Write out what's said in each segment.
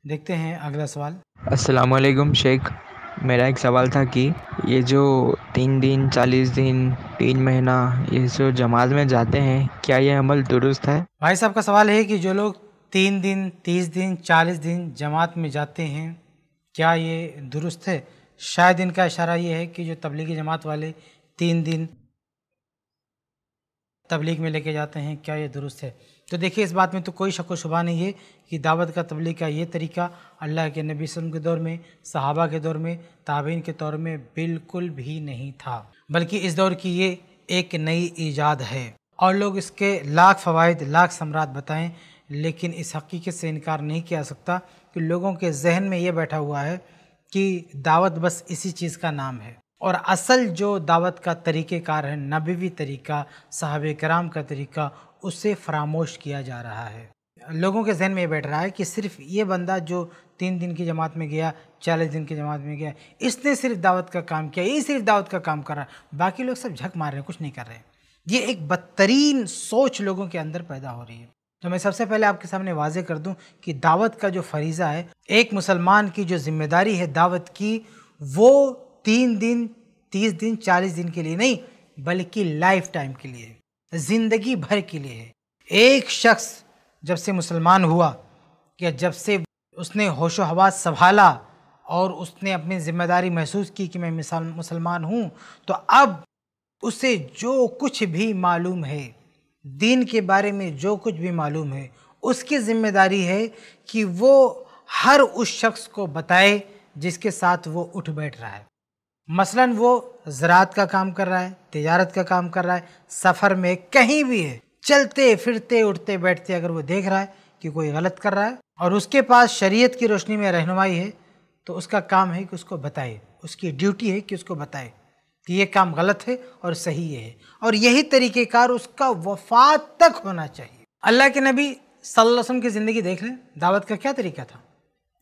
دیکھتے ہیں اگلا سوال۔ السلام علیکم شیخ، میرا ایک سوال تھا کہ یہ جو 3 دن 40 دن 3 مہینہ یہ جو جماعت میں جاتے ہیں، کیا یہ عمل درست ہے؟ بھائی صاحب کا سوال ہے کہ جو لوگ 3 دن 30 دن 40 دن جماعت میں جاتے ہیں کیا یہ درست ہے؟ شاید ان کا اشارہ یہ ہے کہ جو تبلیغی جماعت والے 3 دن تبلیغ میں لے کے جاتے ہیں کیا یہ درست ہے؟ تو دیکھیے اس بات میں تو کوئی شک و شبہ نہیں ہے کہ دعوت کا تبلیغ کا یہ طریقہ اللہ کے نبی صلی اللہ علیہ وسلم کے دور میں، صحابہ کے دور میں، تابعین کے دور میں بالکل بھی نہیں تھا، بلکہ اس دور کی یہ ایک نئی ایجاد ہے اور لوگ اس کے لاکھ فوائد لاکھ ثمرات بتائیں، لیکن اس حقیقت سے انکار نہیں کیا سکتا کہ لوگوں کے ذہن میں یہ بیٹھا ہوا ہے کہ دعوت بس اسی چیز کا نام ہے، اور اصل جو دعوت کا طریقہ کار ہے، نبوی طریقہ، صحابہ کرام کا طریقہ، اسے فراموش کیا جا رہا ہے۔ لوگوں کے ذہن میں یہ بیٹھ رہا ہے کہ صرف یہ بندہ جو 3 دن کی جماعت میں گیا، 40 دن کی جماعت میں گیا، اس نے صرف دعوت کا کام کیا، یہ صرف دعوت کا کام کر رہا ہے، باقی لوگ سب جھک مار رہے ہیں، کچھ نہیں کر رہے ہیں۔ یہ ایک بدترین سوچ لوگوں کے اندر پیدا ہو رہی ہے۔ تو میں سب سے پہلے آپ کے سامنے واضح کر دوں کہ دعوت کا جو فریضہ ہے، ایک مسلمان کی جو ذمہ داری ہے دعوت کی، وہ 3 دن 30 دن 40 دن کے لیے نہیں بلکہ لائف ٹائم کے لیے ہے، زندگی بھر کے لیے ہے۔ ایک شخص جب سے مسلمان ہوا یا جب سے اس نے ہوش و حواس سنبھالا اور اس نے اپنی ذمہ داری محسوس کی کہ میں مسلمان ہوں، تو اب اسے جو کچھ بھی معلوم ہے، دین کے بارے میں جو کچھ بھی معلوم ہے، اس کی ذمہ داری ہے کہ وہ ہر اس شخص کو بتائے جس کے ساتھ وہ اٹھ بیٹھ رہا ہے۔ مثلاً وہ زراعت کا کام کر رہا ہے، تجارت کا کام کر رہا ہے، سفر میں کہیں بھی ہے، چلتے پھرتے اٹھتے بیٹھتے اگر وہ دیکھ رہا ہے کہ کوئی غلط کر رہا ہے اور اس کے پاس شریعت کی روشنی میں رہنمائی ہے، تو اس کا کام ہے کہ اس کو بتائے، اس کی ڈیوٹی ہے کہ اس کو بتائے کہ یہ کام غلط ہے اور صحیح یہ ہے، اور یہی طریقہ کار اس کا وفات تک ہونا چاہیے۔ اللہ کے نبی صلی اللہ علیہ وسلم کی زندگی دیکھ لیں، دعوت کا کیا طریقہ تھا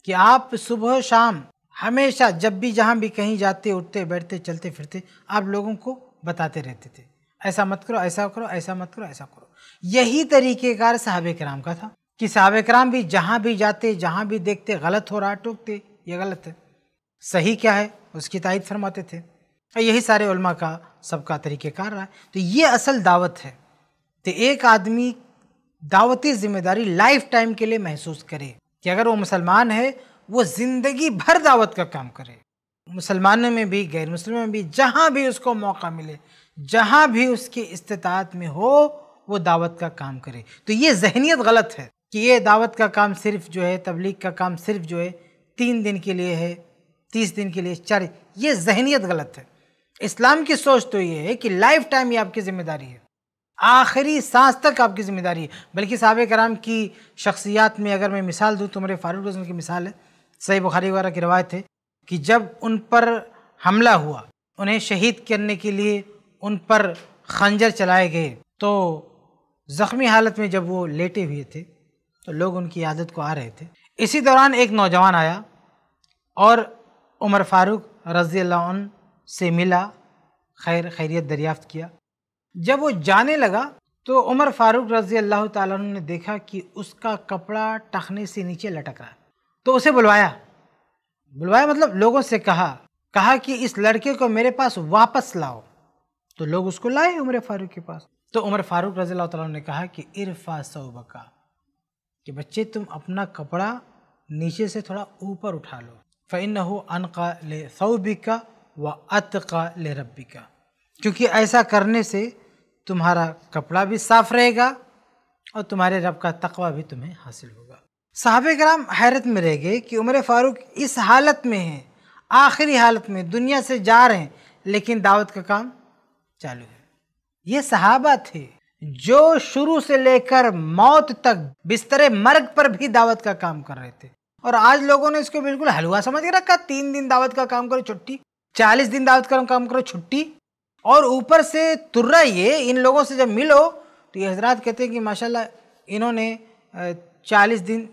کہ آپ صبح و شام ہمیشہ جب بھی جہاں بھی کہیں جاتے اٹھتے بیٹھتے چلتے پھرتے آپ لوگوں کو بتاتے رہتے تھے، ایسا مت کرو، ایسا کرو، ایسا مت کرو، ایسا کرو۔ یہی طریقہ کار صحابہ کرام کا تھا کہ صحابہ کرام بھی جہاں بھی جاتے جہاں بھی دیکھتے غلط ہو رہا ٹوکتے، یہ غلط ہے، صحیح کیا ہے اس کی تائید فرماتے تھے، اور یہی سارے علماء کا سب کا طریقہ کار رہا ہے۔ تو یہ اصل دعوت ہے کہ ایک آدمی دعوتی ذمہ داری لائف ٹائم کے لیے محسوس کرے کہ اگر وہ مسلمان ہے وہ زندگی بھر دعوت کا کام کرے، مسلمانوں میں بھی غیر مسلموں میں بھی جہاں بھی اس کو موقع ملے، جہاں بھی اس کی استطاعت میں ہو وہ دعوت کا کام کرے۔ تو یہ ذہنیت غلط ہے کہ یہ دعوت کا کام صرف جو ہے، تبلیغ کا کام صرف جو ہے 3 دن کے لیے ہے، 30 دن کے لیے 40، یہ ذہنیت غلط ہے۔ اسلام کی سوچ تو یہ ہے کہ لائف ٹائم یہ آپ کی ذمہ داری ہے، آخری سانس تک آپ کی ذمہ داری ہے۔ بلکہ صحابہ کرام کی شخصیات میں اگر میں مثال دوں تو عمر فاروق رضی اللہ عنہ کی مثال ہے، صحیح بخاری وغیرہ کی روایت ہے کہ جب ان پر حملہ ہوا، انہیں شہید کرنے کے لیے ان پر خنجر چلائے گئے، تو زخمی حالت میں جب وہ لیٹے ہوئے تھے تو لوگ ان کی عادت کو آ رہے تھے۔ اسی دوران ایک نوجوان آیا اور عمر فاروق رضی اللہ عنہ سے ملا، خیریت دریافت کیا۔ جب وہ جانے لگا تو عمر فاروق رضی اللہ تعالیٰ عنہ نے دیکھا کہ اس کا کپڑا ٹخنے سے نیچے لٹک رہا ہے، تو اسے بلوایا مطلب لوگوں سے کہا کہ اس لڑکے کو میرے پاس واپس لاؤ، تو لوگ اس کو لائے عمر فاروق کے پاس۔ تو عمر فاروق رضی اللہ تعالیٰ عنہ نے کہا کہ ارفع ثوبک، کہ بچے تم اپنا کپڑا نیچے سے تھوڑا اوپر اٹھا لو، فإنہ انقی لثوبک واتقی لربک، کیونکہ ایسا کرنے سے تمہارا کپڑا بھی صاف رہے گا اور تمہارے رب کا تقوی بھی تمہیں حاصل ہوگا۔ صحابہ کرام حیرت میں رہ گئے کہ عمر فاروق اس حالت میں ہیں، آخری حالت میں دنیا سے جا رہے ہیں، لیکن دعوت کا کام چالو ہے۔ یہ صحابہ تھے جو شروع سے لے کر موت تک بستر مرگ پر بھی دعوت کا کام کر رہے تھے، اور آج لوگوں نے اس کو بالکل حلوہ سمجھ کے رکھا، 3 دن دعوت کا کام کرو چھٹی، 40 دن دعوت کا کام کرو چھٹی، اور اوپر سے ترا یہ ان لوگوں سے جب ملو تو یہ حضرات کہتے ہیں کہ ماشاءاللہ انہوں نے 40 دن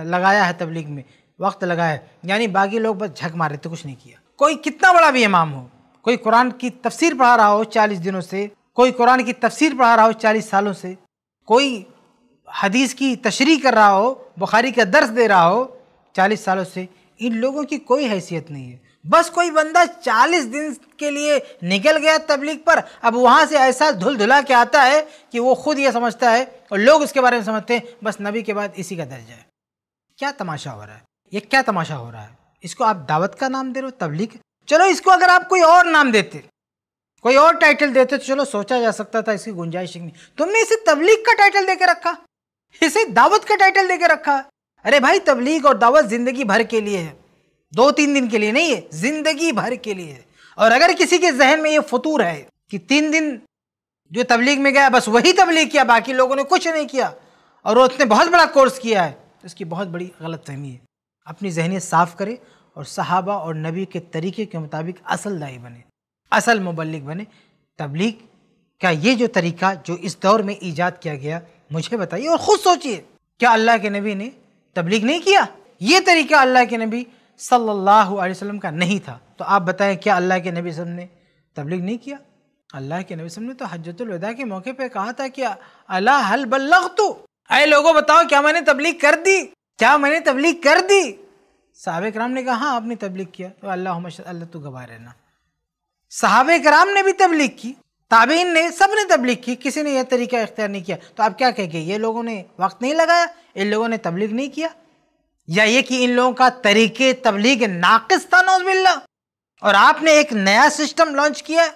لگایا ہے تبلیغ میں، وقت لگایا ہے، یعنی باقی لوگ بس جھک مارے تو کچھ نہیں کیا۔ کوئی کتنا بڑا بھی امام ہو، کوئی قرآن کی تفسیر پڑھا رہا ہو 40 دنوں سے، کوئی قرآن کی تفسیر پڑھا رہا ہو 40 سالوں سے، کوئی حدیث کی تشریح کر رہا ہو، بخاری کا درس دے رہا ہو 40 سالوں سے ان لوگوں کی کوئی حیثیت نہیں ہے. بس کوئی بندہ 40 دن کے لیے نکل گیا تبلیغ پر, اب وہاں سے ایسا دھل دھلا کے آتا ہے کہ وہ خود یہ سمجھتا ہے اور لوگ اس کے بارے میں سمجھتے ہیں بس نبی کے بعد اسی کا درجہ ہے. کیا تماشا ہو رہا ہے, یہ کیا تماشا ہو رہا ہے؟ اس کو آپ دعوت کا نام دے رہے ہو, تبلیغ. چلو اس کو اگر آپ کوئی اور نام دیتے, کوئی اور ٹائٹل دیتے تو چلو سوچا جا سکتا تھا, اس کی گنجائش نہیں. تم نے اسے تبلیغ کا ٹائٹل دے کے رکھا, اسے دعوت کا ٹائٹل دے کے رکھا. ارے بھائی تبلیغ اور دعوت زندگی بھر کے لیے ہے, 2-3 دن کے لیے نہیں ہے, زندگی بھر کے لیے ہے. اور اگر کسی کے ذہن میں یہ فطور ہے کہ 3 دن جو تبلیغ میں گیا بس وہی تبلیغ کیا, باقی لوگوں نے کچھ نہیں کیا, اور اس نے بہت بڑا کورس کیا ہے, تو اس کی بہت بڑی غلط فہمی ہے. اپنی ذہنیت صاف کرے اور صحابہ اور نبی کے طریقے کے مطابق اصل داعی بنے, اصل مبلغ بنے. تبلیغ کا یہ جو طریقہ جو اس دور میں ایجاد کیا گیا, مجھے بتائیے اور خود سوچئے, کیا اللہ کے نبی نے تبلیغ نہیں کیا؟ یہ طریقہ اللہ کے نبی صلی اللہ علیہ وسلم کا نہیں تھا. تو آپ بتائیں کیا اللہ کے نبی صلی اللہ علیہ وسلم نے تبلیغ نہیں کیا؟ اللہ کے نبی صلی اللہ علیہ وسلم نے تو حجۃ الوداع کے موقع پہ کہا تھا کہ الا هل بلغت, اے لوگوں بتاؤ کیا میں نے تبلیغ کر دی, کیا میں نے تبلیغ کر دی؟ صحابہ کرام نے کہا ہاں آپ نے تبلیغ کیا. تو اللہم اشہد, اللہ تو گواہ رہنا. صحابہ کرام نے بھی تبلیغ کی, تابعین نے, سب نے تبلیغ کی, کسی نے یہ طریقہ اختیار نہیں کیا. تو آپ کیا کہیں گے یہ لوگوں نے وقت نہیں لگایا, ان لوگوں نے تبلیغ نہیں کیا, یا یہ کہ ان لوگوں کا طریقے تبلیغ ناقص تھا نعوذ باللہ, اور آپ نے ایک نیا سسٹم لانچ کیا ہے,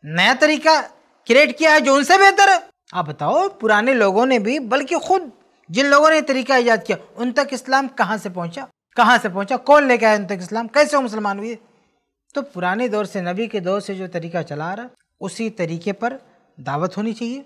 نیا طریقہ کریٹ کیا ہے جو ان سے بہتر ہے؟ آپ بتاؤ پرانے لوگوں نے بھی, بلکہ خود جن لوگوں نے طریقہ ایجاد کیا ان تک اسلام کہاں سے پہنچا, کہاں سے پہنچا, کون لے کے آیا ان تک اسلام, کیسے وہ مسلمان ہوئے؟ تو پرانے دور سے, نبی کے دور سے جو طریقہ چلا آ رہا اسی طریقے پر دعوت ہونی چاہیے,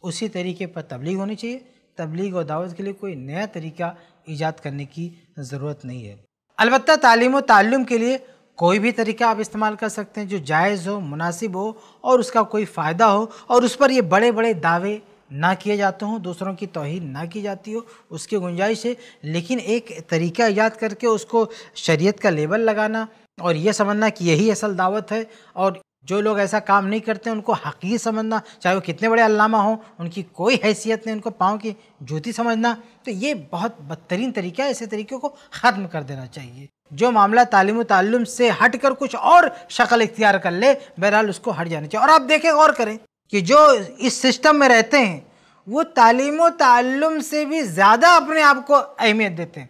اسی طریقے پر تبلیغ ہونی چاہیے. تبلیغ اور دعوت کے لیے کوئی نیا طریقہ ایجاد کرنے کی ضرورت نہیں ہے. البتہ تعلیم و تعلم کے لیے کوئی بھی طریقہ آپ استعمال کر سکتے ہیں جو جائز ہو, مناسب ہو اور اس کا کوئی فائدہ ہو, اور اس پر یہ بڑے بڑے دعوے نہ کیے جاتے ہوں, دوسروں کی توہین نہ کی جاتی ہو, اس کی گنجائش ہے. لیکن ایک طریقہ ایجاد کر کے اس کو شریعت کا لیبل لگانا اور یہ سمجھنا کہ یہی اصل دعوت ہے, اور جو لوگ ایسا کام نہیں کرتے ان کو حقیر سمجھنا, چاہے وہ کتنے بڑے علامہ ہوں, ان کی کوئی حیثیت نہیں, ان کو پاؤں کی جوتی سمجھنا, تو یہ بہت بدترین طریقہ ہے. ایسے طریقوں کو ختم کر دینا چاہیے. جو معاملہ تعلیم و تعلم سے ہٹ کر کچھ اور شکل اختیار کر لے, بہرحال اس کو ہٹ جانا چاہیے. اور آپ دیکھیں غور کریں کہ جو اس سسٹم میں رہتے ہیں وہ تعلیم و تعلم سے بھی زیادہ اپنے آپ کو اہمیت دیتے ہیں.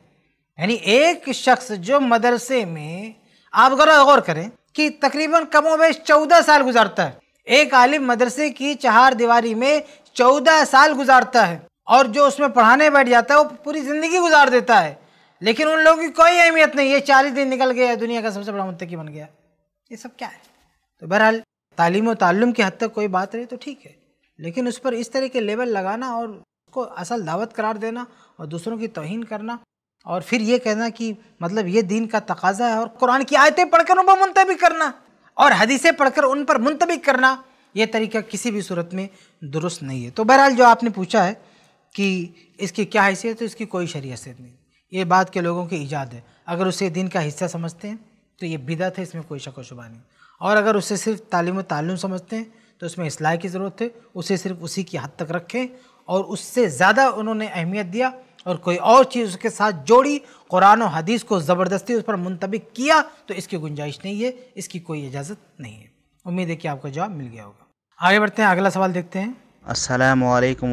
یعنی ایک شخص جو مدرسے میں, آپ غور کریں کہ تقریباً کم و بیش 14 سال گزارتا ہے, ایک عالم مدرسے کی 4 دیواری میں 14 سال گزارتا ہے, اور جو اس میں پڑھانے بیٹھ جاتا ہے وہ پوری زندگی گزار دیتا ہے, لیکن ان لوگوں کی کوئی اہمیت نہیں. یہ 40 دن نکل گیا, دنیا کا سب سے بڑا متقی بن گیا, یہ سب کیا ہے؟ تو بہرحال تعلیم و تعلم کی حد تک کوئی بات رہی تو ٹھیک ہے, لیکن اس پر اس طرح کے لیبل لگانا اور اس کو اصل دعوت قرار دینا اور دوسروں کی توہین کرنا, اور پھر یہ کہنا کہ مطلب یہ دین کا تقاضا ہے, اور قرآن کی آیتیں پڑھ کر ان پر منطبق کرنا اور حدیثیں پڑھ کر ان پر منطبق کرنا, یہ طریقہ کسی بھی صورت میں درست نہیں ہے. تو بہرحال جو آپ نے پوچھا ہے کہ اس کی کیا حیثیت ہے, اس کی کوئی شرعی حیثیت نہیں. یہ بات کے لوگوں کی ایجاد ہے. اگر اسے دین کا حصہ سمجھتے ہیں تو یہ بدعت ہے, اس میں کوئی شک و شبہ نہیں. اور اگر اسے صرف تعلیم و تعلم سمجھتے ہیں تو اس میں اصلاح کی ضرورت ہے. اسے صرف اسی کی حد تک رکھیں, اور اس سے زیادہ انہوں نے اہمیت دیا اور کوئی اور چیز اس کے ساتھ جوڑی, قرآن و حدیث کو زبردستی اس پر منطبق کیا, تو اس کی گنجائش نہیں ہے, اس کی کوئی اجازت نہیں ہے. امید ہے کہ آپ کا جواب مل گیا ہوگا. آگے بڑھتے ہیں, اگلا سوال دیکھتے ہیں. السلام علیکم